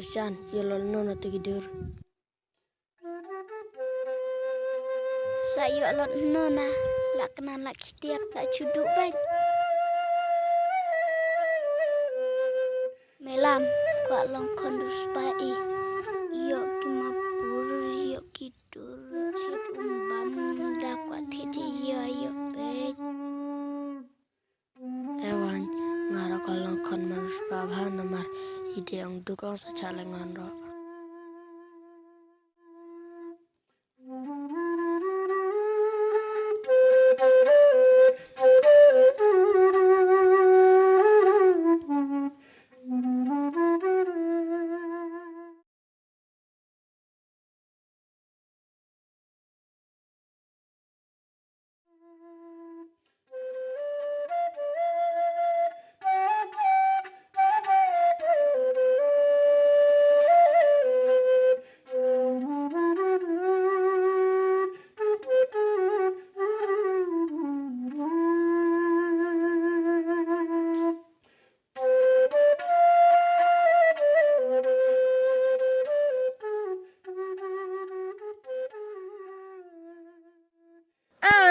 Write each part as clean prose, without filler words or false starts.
Tusan, yolol nono tigidur. Saya lot nona, lak kenan lak kitiap lak cuduk baik. Melam, kok long kondus bai. Yok kimapur, yok kidur, sit umbam dak kuat tidi yok baik. Ewan, ngaro kolong kon manus babha nomar ide ang dukong sa calengan ro.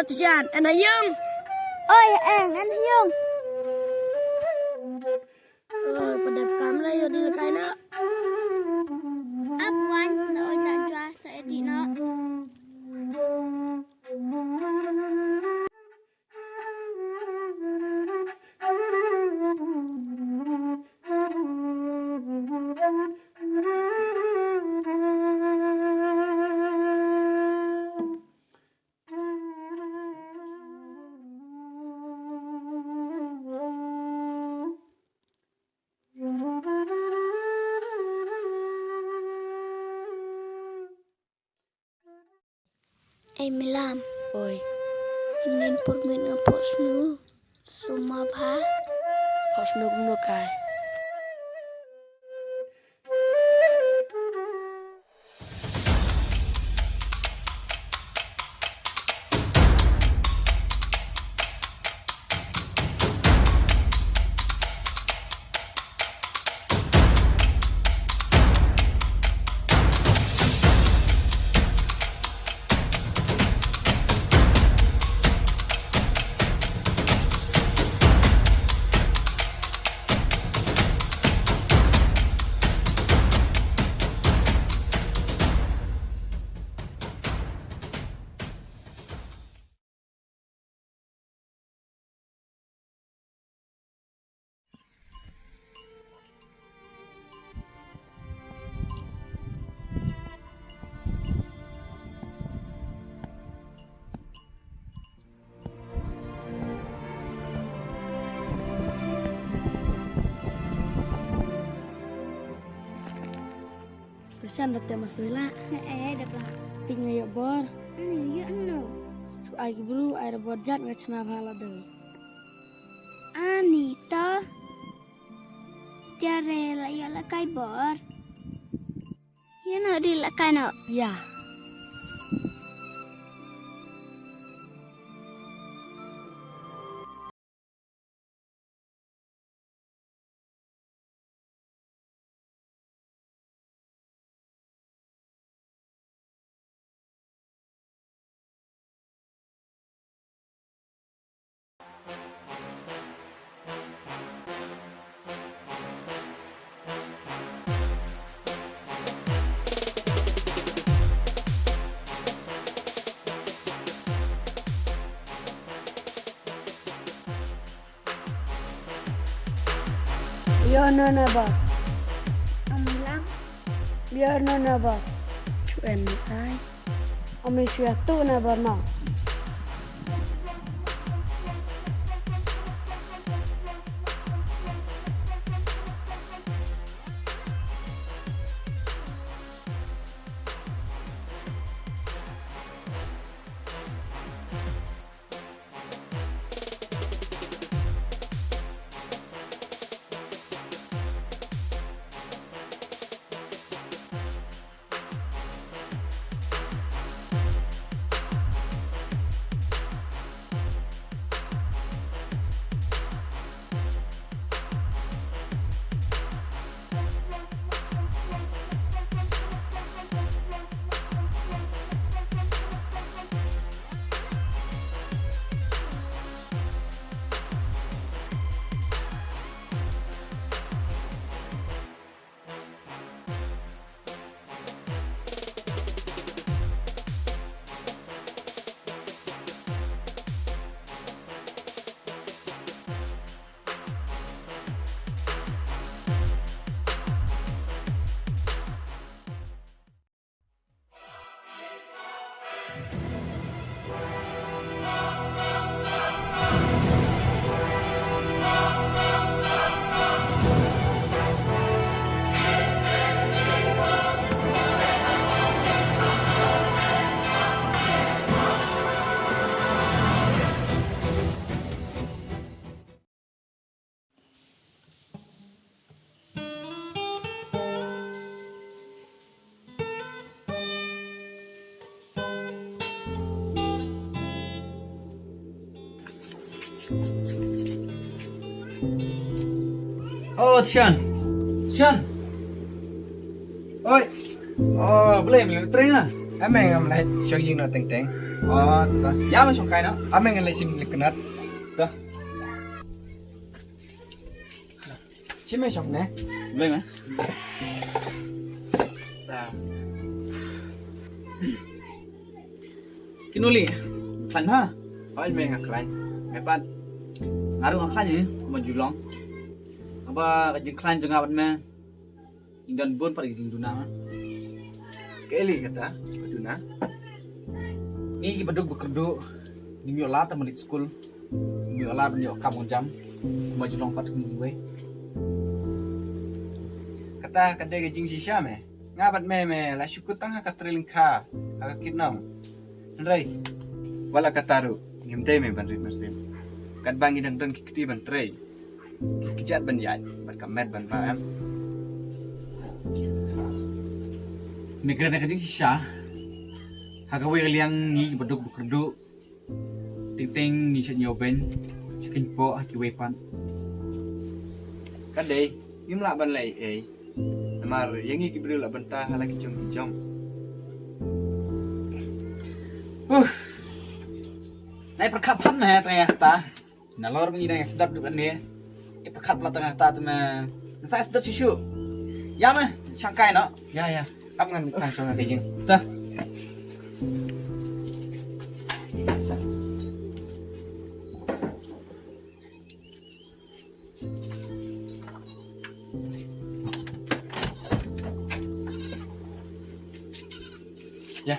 Tusan, anak yung. Oi, ngan hiung. Oh, pada kam lah yo dilekai nak. Apwan, tak oi tak jua saya di nak. Melam, Oi, inin purmin ngapok snu, suma bha. kau senuk nukai. Tusan datang masuk lah. Dah lah. Tinggal yuk bor. Ya no. Su ai bulu air bor jat nggak cina bhala deh. Anita. Jare la ya la kai bor. Ya no di la kai no. Ya. Biar nona ba, Melam. biar nona ba. Cuan ai, ame suatu na ba na. Oh, Sian. Sian. Ôi, Boleh melek train lah. ameng am lai syang jing na teng teng. Tuh. Ya, masuk kai no. Ameng lai sim likenat. Tuh. Sim syang ne. Boleh mah. Kinuli. Kan ha. Ôi meng ak lai. Mepat. Ngaruh kan ni, majulong. Apa kajing klan jengah ban meh. Ingdan bun pada kajing duna. Keli kata, aduna. Ni ki beduk bekerdu. Ni miola ta menit school. Miola ben yo kam jam. Majulong pat kum we. Kata kadai gajing sisya me. Ngabat me la syukut tang ha katriling kha. Ha kitnam. Nrai. Wala kataru. Ngimdai me ban Muslim. Kat bangi dang dan kiti ban trai. Kijat ban yai, ban kamet ban pam. Mikiran kajing sisya. Hagawe kaliang ni beduk bekerdu. Ting ni chat nyoben. Chicken po haki wepan. Kadai, imla ban lai Namar yang iki beri la banta halaki jom. Nai perkatan na tengah ta. Nalor ni yang sedap depan ni. Perkat pula tengah ta tu na. Saya sedap susu. Ya mah, sangkai no. Ya. Ap ngan langsung nanti jing. Dah. Ya.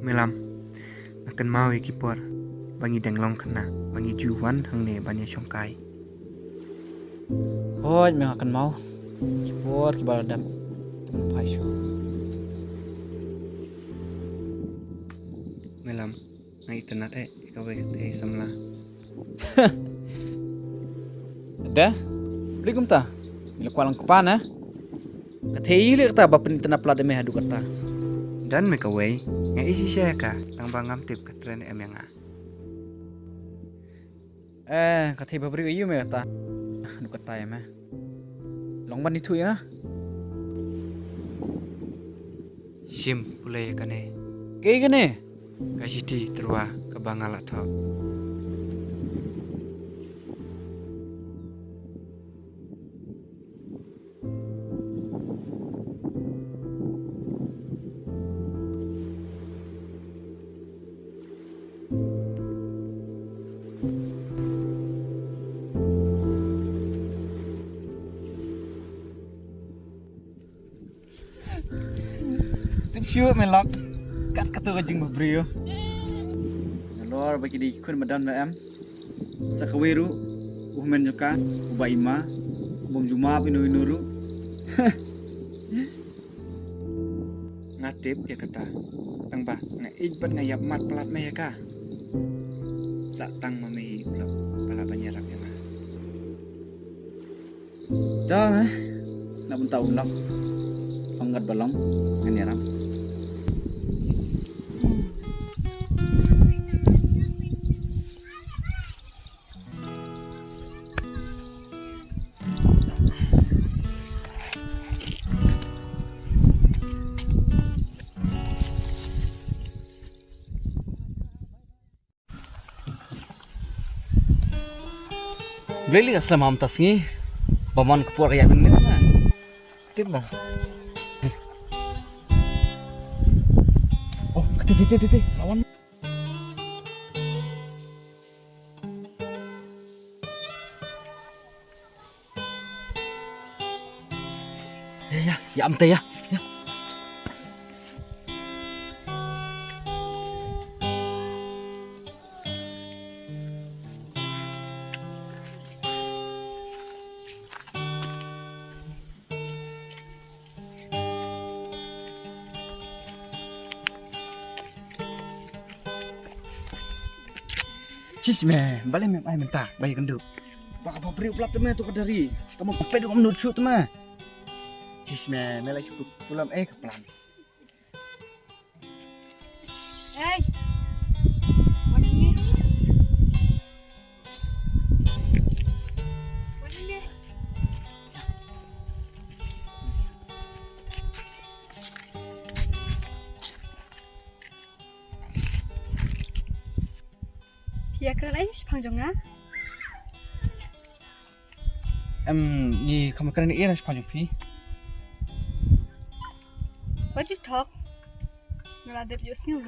Melam akan mau ikipor bangi denglong kena bangi juwan hang ne banyak syongkai. Hoi, me akan mau. Kipor kibaladam. Teman paishu. Melam ngai tenat ikawe samla. Ada? Beli kumta. Bila kualang kupana. Kathei le kata bapen tanap lada me hadu kata. Dan mekawe ngai isi saya ka tang bangam tip katren yang Kathei babri ayu me kata. Hadu kata ya me. Long ban itu ya. Sim pulai kane. Kei kene. Kasiti terwa ke bangala thok. Sure melok kat kata kajing babrio. Lor bagi di kun madan na em. Sakawiru uhmen joka ubaima bom juma pinu inuru. Ngatip ya kata. Tang ba ngai bat ngayap mat pelat me ya ka. Sak tang mami ulap pala banyarap ya na. Dah nak pun tahu nak. Panggat balong nganiram. Beli asal mam tas ni. Paman kepur kayak ni mana? Tip bang. Oh, titi. Lawan. Ya am teh ya. Cis me, balik me ai mentah, bayi kenduk. Bak apa beri pelap temen tu kadari. Kamu pepet duk menut shoot temen. Cis me, melai cukup pulam kepelan. Hey. Mana ni? Mana ni? Ya kerana ini sepanjangnya. Ni kamu kerana ini sepanjang pi. What you talk? Meladep you sing.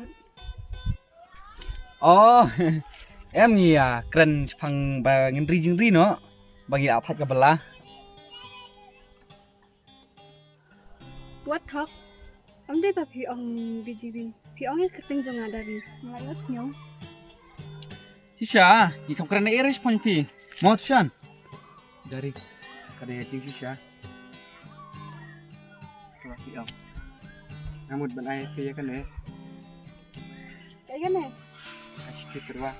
Oh, ni ya keren sepang bangin ri no. Bagi apat ke belah. What talk? Amde ba pi ong dijiri. Pi ong yang keting jangan dari. Melayat nyong. Sisha, ni kamu kerana ini sepanjang pi. Mau tuan? Dari kada cing sisha. Tuan pi ong. Namud ban ai kaya kan eh. Kayak gini. Kasih terwa.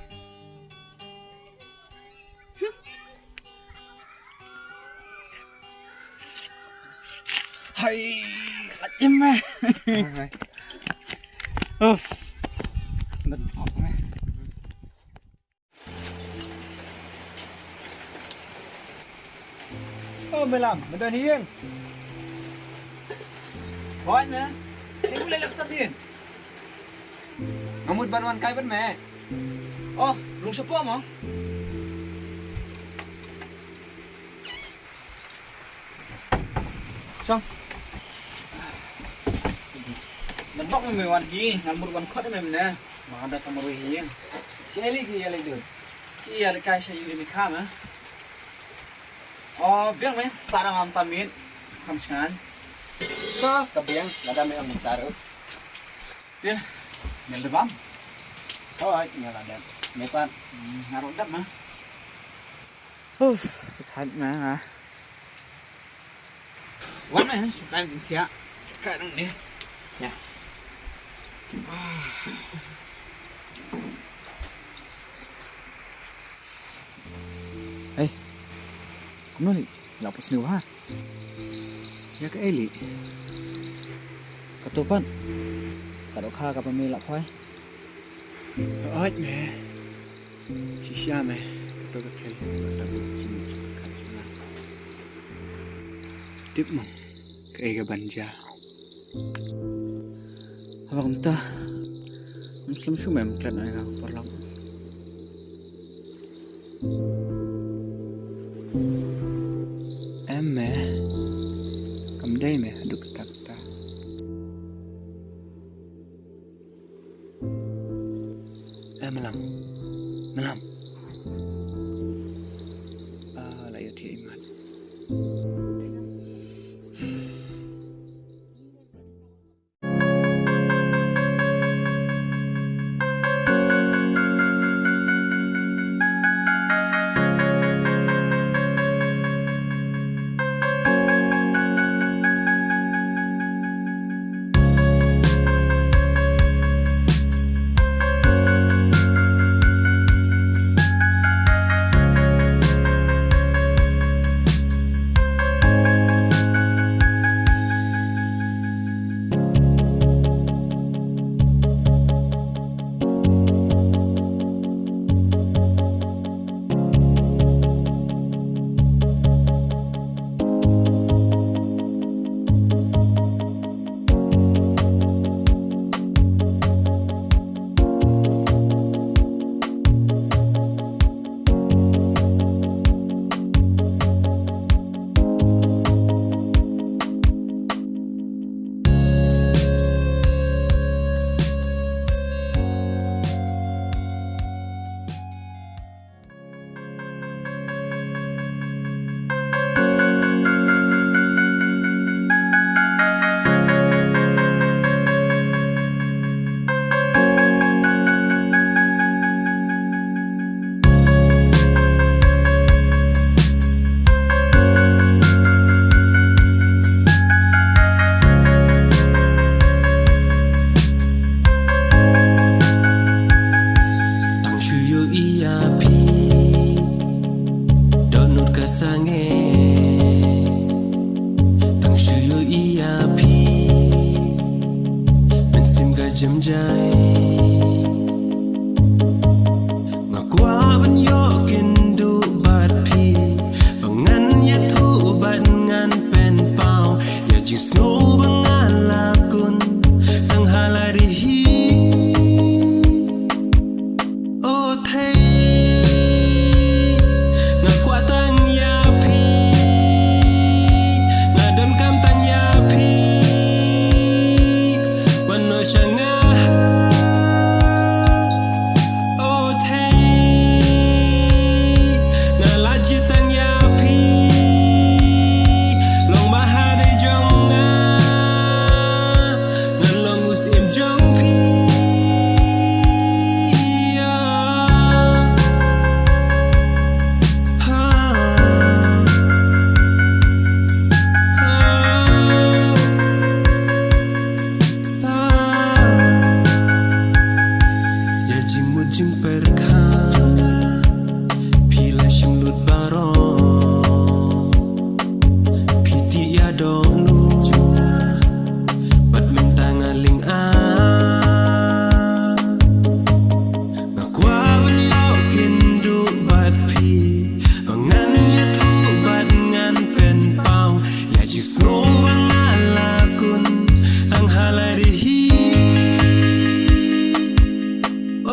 Hai, kacim meh. Dan apa meh? Oh, melam, medan hiang. Buat meh. Saya boleh lepas din. Ngamut banuan kai ban meh. Oh, rung sepo mo. Xong. Mình bóc mình hoàn gì, ngamut wan khot mình nè. Mà ada kamarui hiang. Syiemlieh ki ya lagi. Iya kai saya Emika mah. Oh, biang meh sarang am tamin. Kam skan. So, kabiang lada me am taruh. Dia, mel debam. Oh, tinggal ada. Mepan ngaruh dap mah. Sudah mah. Wan mah suka dia. Suka dong dia. Ya. Kamu ni lapus ni wah. Ya ke Eli. Ketupan. Kalau kah kapal melak kau. Oi meh. Sisya meh. Ketul mata bucin kan cuma. Tip mong. Kaya banja. Apa kumta? Muslim sumem klan ay nga parlang. Emme. Kamday meh aduk takta. Malam. Layat ya iman. kasange tang shuyo iya pi mensim ka jamjai ngakwa ban yo kindu bat pi bangan ya thu ban ngan pen pau ya ji snow bangan lakun tang halari hi oh thei ngakwa tang ya pi ngadam kam tang ya pi wan no shanga oh thei ngalaji tang ya pi long ma ha de jong nga ngalong usim jong pi ya jing mu jing perkha pila shim lut baro piti ya do nu bat mentang aling a ngakwa ban yo kindu bat pi ngan ya thu bat ngan pen pau ya ji snow bangan lakun tang halari hi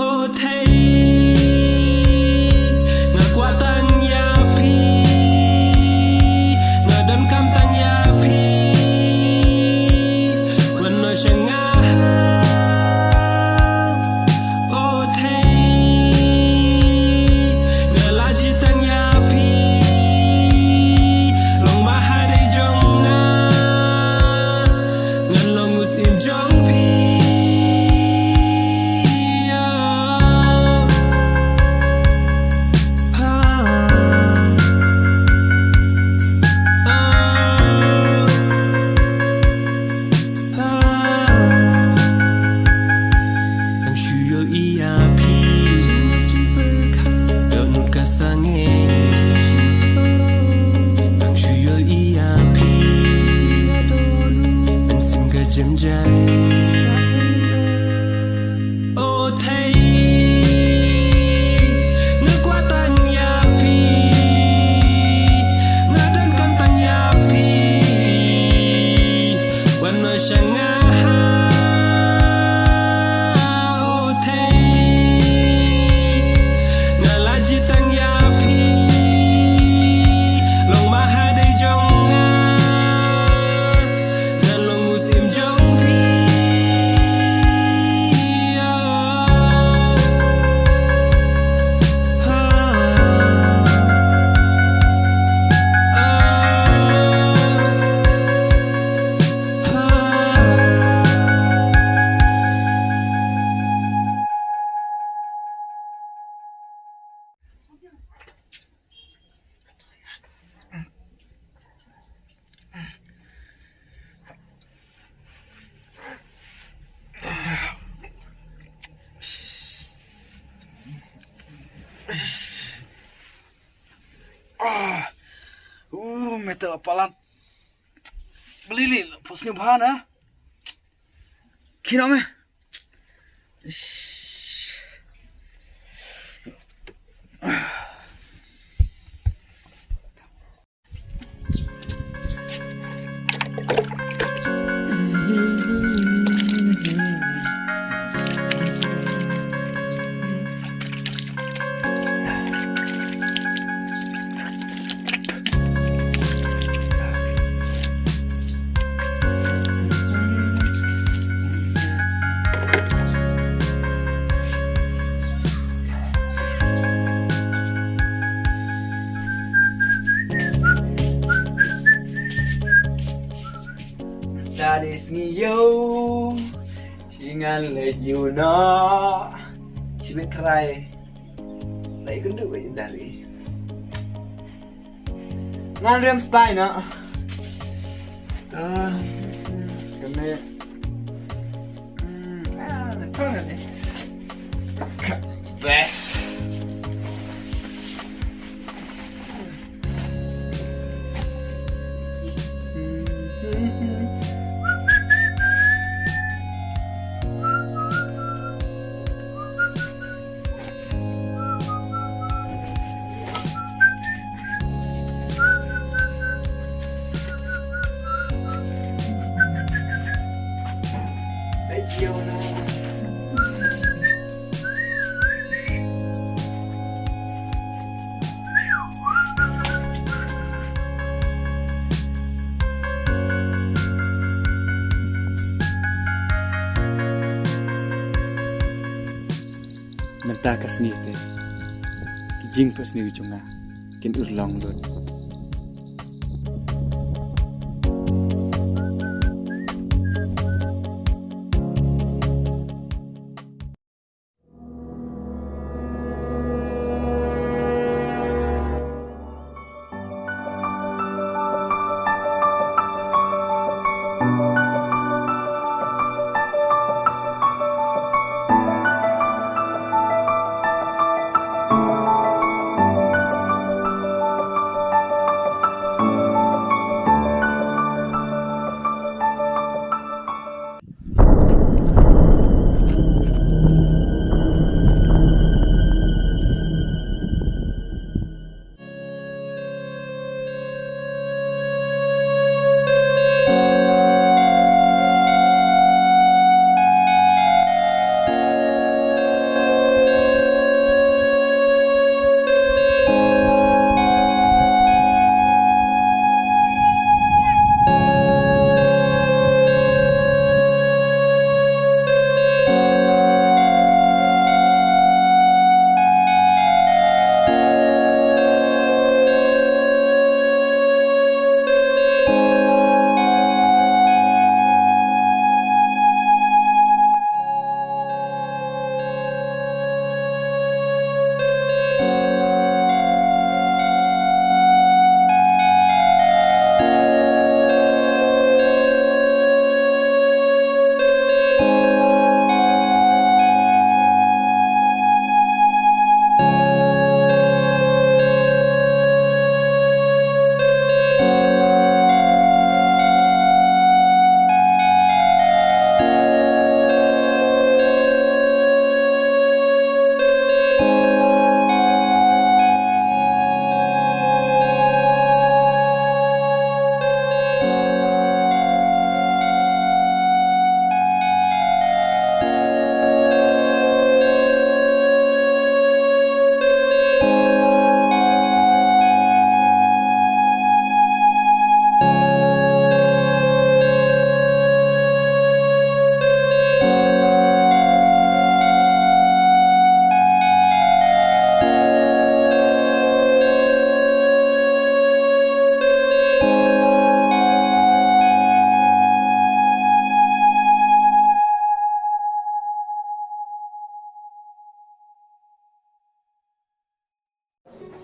oh thei ngakwa tang ya pi ngadam kam tang ya pi wan no shanga oh thei ngalaji tang ya pi long ma ha de jong nga ngalong usim jong pi tang shuyo iya pi do nu kasange tang shuyo iya pi mensim ka jamjai oh thei ngakwa tang ya pi ngadam kam tang ya pi wan no shanga oh thei ngalaji tang ya pi long ma ha de jong nga ngalong usim jong pi metal apalan belili posnya bahan ah kino me Dari sengiyo Singan let you know Sibit kerai Lai kundu bayi dari Ngan rem stay na Kami Kau ni Best kita kasni te jing pas ni junga kin urlong dot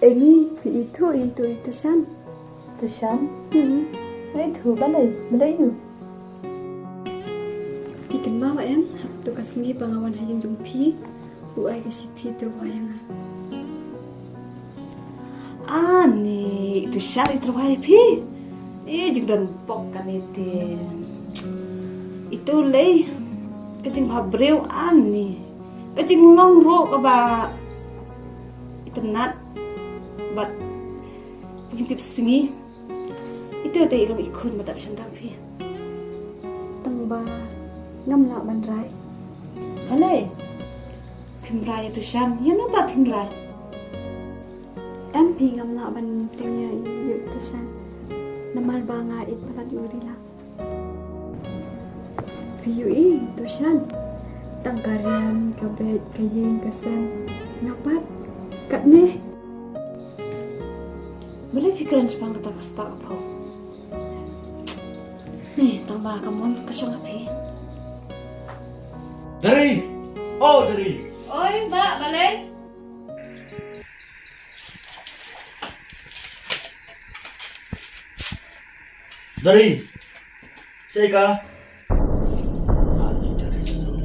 Emi, itu san. Tu San? Lấy thử bán này, mới đấy nhỉ? Pi KYNMAW em, tu kasmi bangawan hajing jong pi, buai ke siti terwayang. Ni, tu San itu wahai pi. Jeng dan pok kan itu. Itu leh, kecing habreu ni, kecing long ro ke ba. Itu nat, bat, kecing tip singi. Itu teh ilmu ikut mata pesantren pi. Tangba ngamla banrai. Hale, pimrai itu San, ya nampak pimrai. Em pi ngamla ban tengnya yuk tu san. Namal banga it palat yurila. Piyu tu san. Tangkarian kabet kayeng kasem ngapat kat ne. Boleh fikiran sepang kata kaspak apa? Nih, tambah kamu kesong api. Dari Dari Oi, Mbak, balik. Dari saya kah Darisuk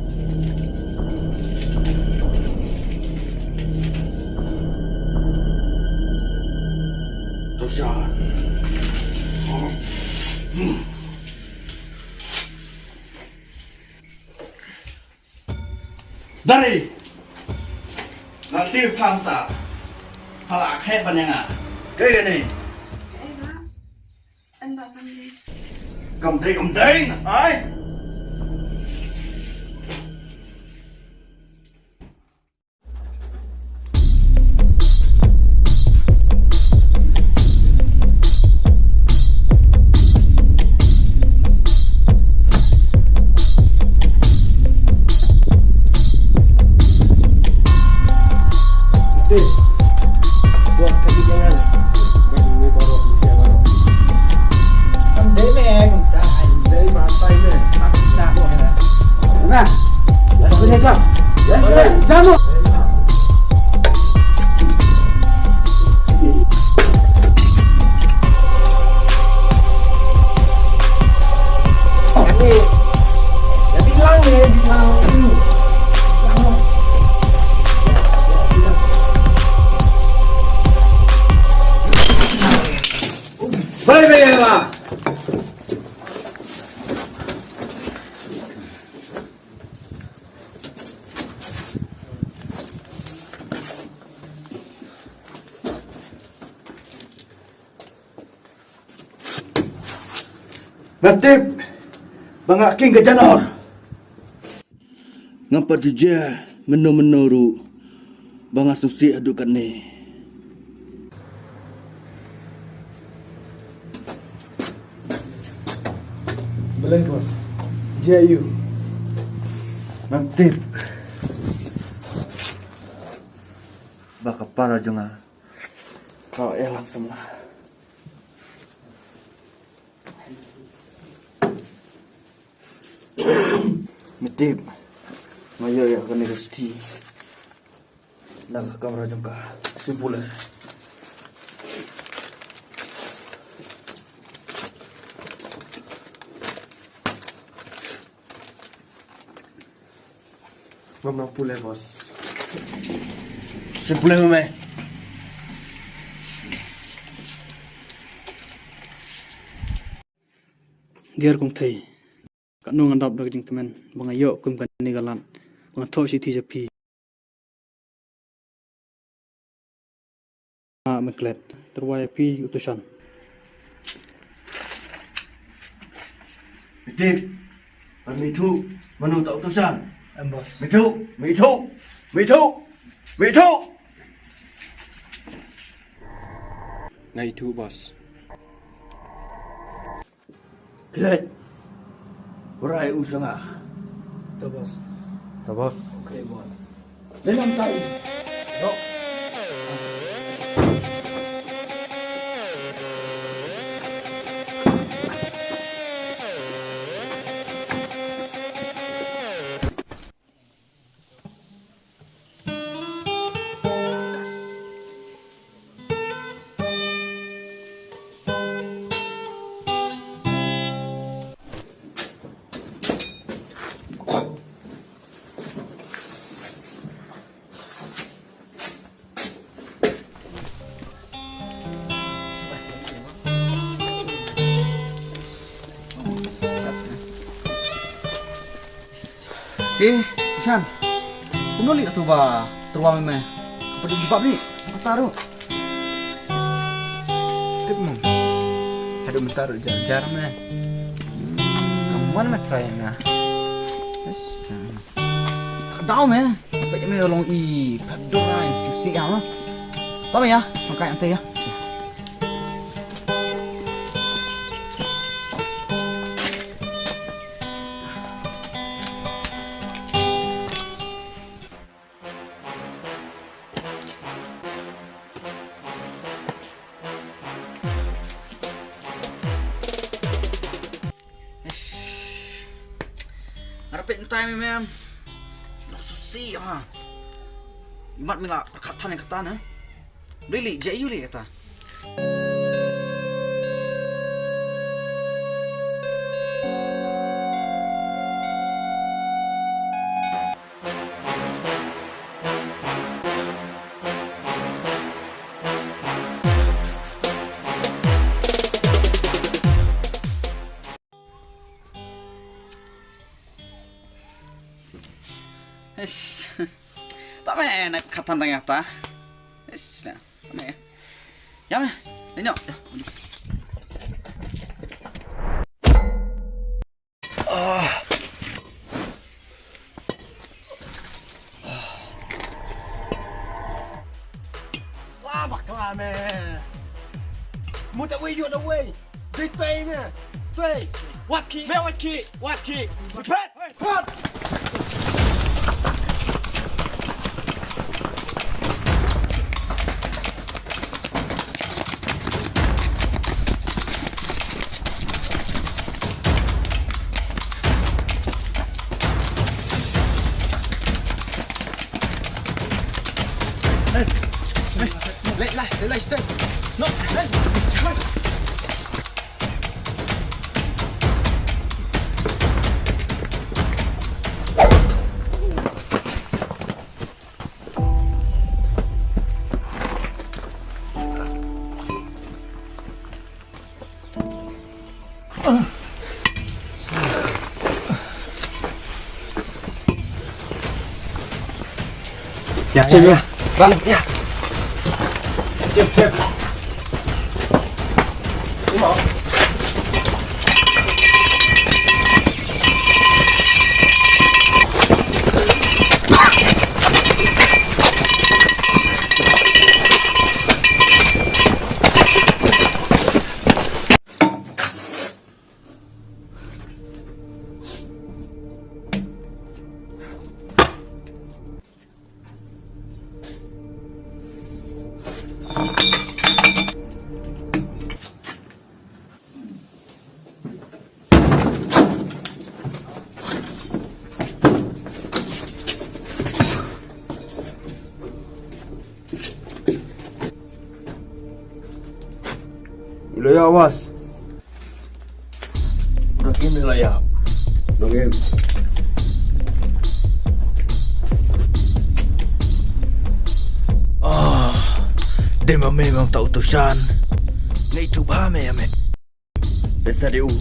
Tusan Dari nanti panta halak hebat yang kayak gini Anda pandai. cầm tay ai Natib bangaking ke janor. Ngapa jujah menoru banga susi adukan ni. Boleh bos. JU. Natib. Baka para jonga. Kau elang semua. Natib. Maya ya kena resti. Nak kamera jongka. Simpulan. Mama pulai bos. Simpulan mama. Diar kong thei. Kat nung andap dak jing temen bang ayo kum kan ni galan. Bang tho si thi japi. Meklet terwai pi utusan. Natib. Mitu manu tak utusan. Bos. Mitu. Ngai tu bos. Klet. Berai usanga. Tu bos. Tabos. Okey bos. Senam tai. Yo. San. Kuno li tu ba terwang me. Pada jebab ni. Taruh. Tip mo. Hado mentaruh jar me. Kamuan me try na. Yes. Tahu me. Baik me long i padu ai susi ya. Tahu ya. Makai ante ya. Ngarepin time mem. Lo susi ah. Imat mila perkataan yang kata na. Really, JU li kata. Tak apa nak kata tentang apa? Tak apa ya. Ya meh, tengok. Wah, bakal meh. Mu tak wei, you tak wei. Big pay meh. Tui. What key? Meh what key? What key? Pat. Pat. Lại step. No, lên. Ya. Bang, ya. Siap. Wilayah awas. Udah game wilayah. Udah game. Dia memang tak utusan. Ngai tu bahame ya me. Desa DU.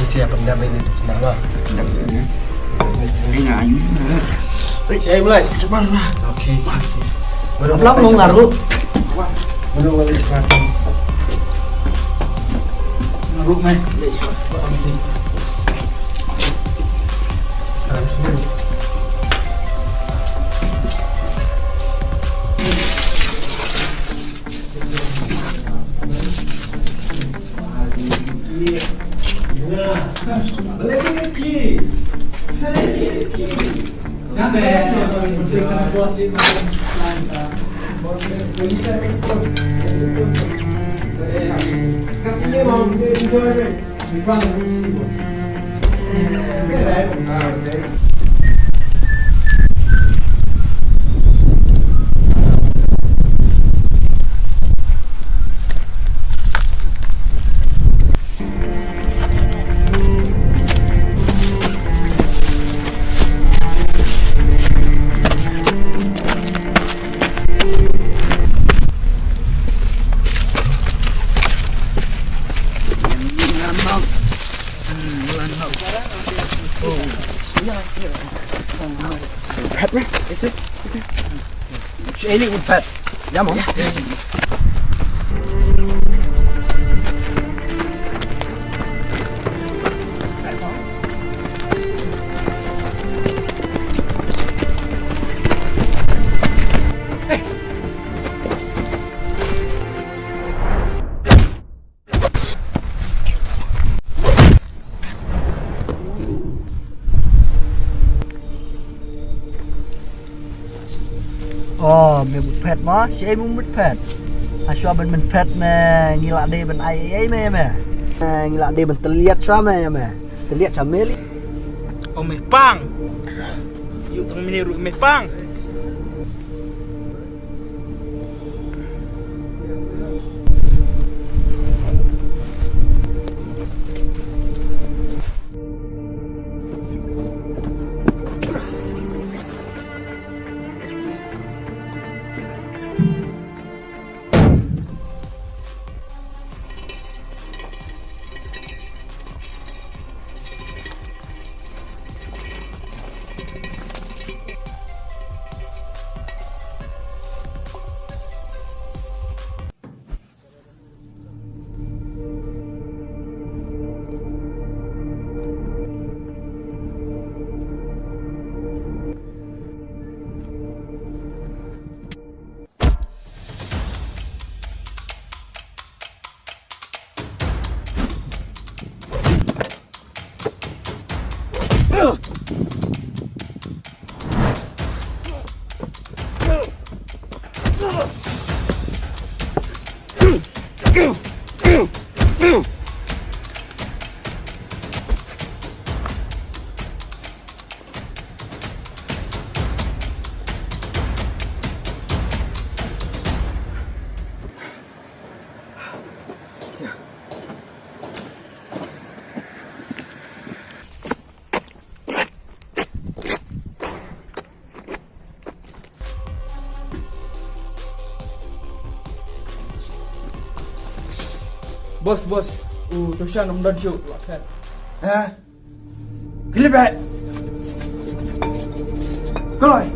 Siapa pendamping itu? Kenapa? Ini nggak ayu. Syiemlieh, Cepat. Oke. Belum mau ngaruh. Belum boleh sekarang. Ngaruh meh. Harus dulu. Pet meh. Itu. Syiemlieh with pet. Ya mau. Oh, mẹ một phẹt mà, sẽ muốn mất phẹt. Xóa bên mình phẹt mà, nghĩ lại đây bên ai ấy mẹ. Nghĩ lại đây bên terlihat xóa mẹ. Terlihat sama li. Oh meh pang. Yuk tong meniru meh pang. Bos. Tusan om dan syuk lakhan. Ha? Kelibet. Koloi.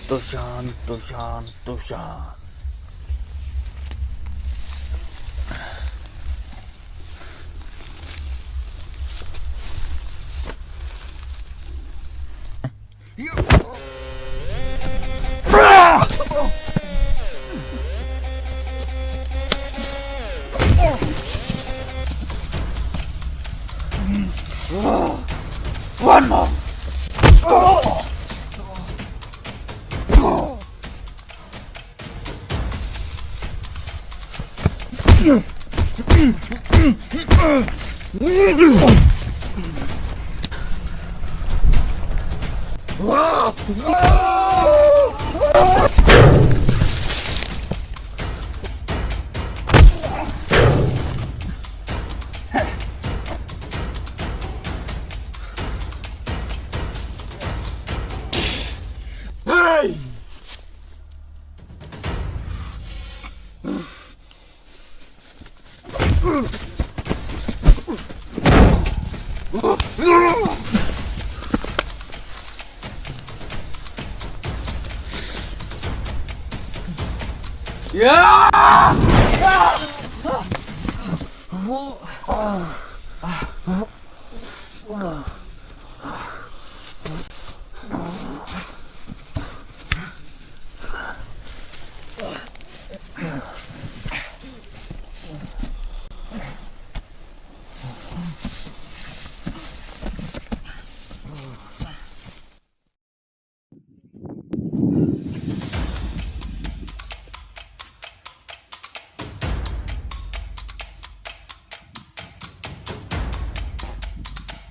Tushan. One more.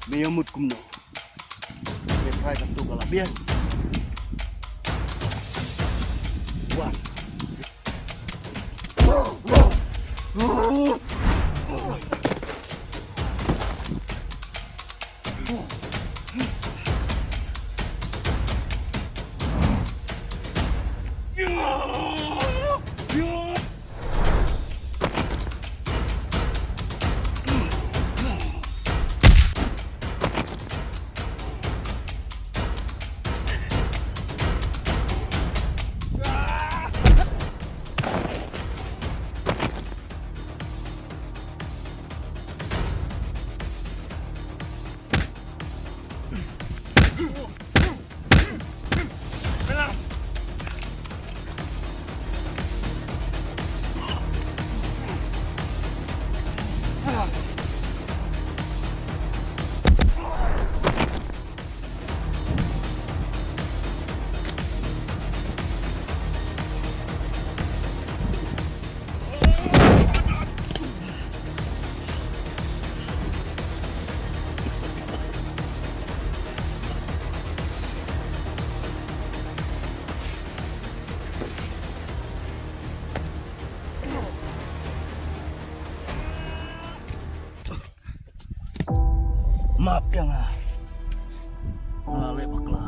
Biar mut kumno. Try satu kalau biar. One. Maaf ya nggak, ngelalai bakla.